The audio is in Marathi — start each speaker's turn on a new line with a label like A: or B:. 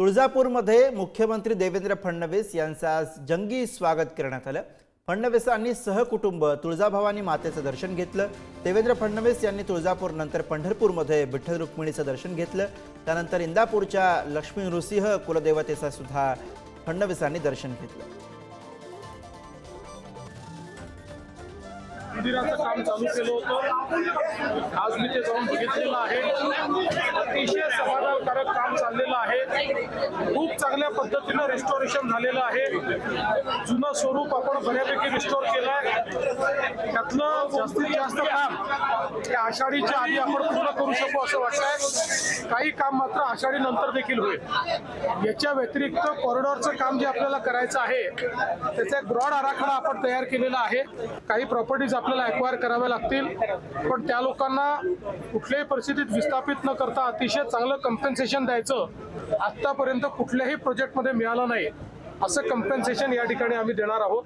A: तुळजापूरमध्ये मुख्यमंत्री देवेंद्र फडणवीस यांचं आज जंगी स्वागत करण्यात आलं। फडणवीसांनी सहकुटुंब तुळजाभवानी मातेचं दर्शन घेतलं। देवेंद्र फडणवीस यांनी तुळजापूरनंतर पंढरपूरमध्ये विठ्ठल रुक्मिणीचं दर्शन घेतलं। त्यानंतर इंदापूरच्या लक्ष्मी नृसिंह कुलदेवतेचं सुद्धा फडणवीसांनी दर्शन घेतलं।
B: मंदिराचं काम चालू केलं होतं, आज मी ते जाऊन बघितलेलं आहे। अतिशय समाधानकारक काम चाललेलं आहे। खूप चांगल्या पद्धतीनं रिस्टोरेशन झालेलं आहे। जुनं स्वरूप आपण बऱ्यापैकी रिस्टोर केलंय। त्यातलं जास्तीत जास्त काम हे आषाढीच्या आधी आपण पूर्ण करू शकू असं वाटतंय। काही काम मात्र आषाढी नंतर देखील होईल। याच्या व्यतिरिक्त कॉरिडॉरचं काम जे आपल्याला करायचं आहे त्याचा एक ब्रॉड आराखडा आपण तयार केलेला आहे। काही प्रॉपर्टीज आपल्याला ॲक्वायर कराव्या लागतील, पण त्या लोकांना कुठल्याही परिस्थितीत विस्थापित न करता अतिशय चांगलं कम्पेन्सेशन द्यायचं आतापर्यंत कुठल्याही प्रोजेक्टमध्ये मिळालं नाही, असं कम्पेन्सेशन या ठिकाणी आम्ही देणार आहोत।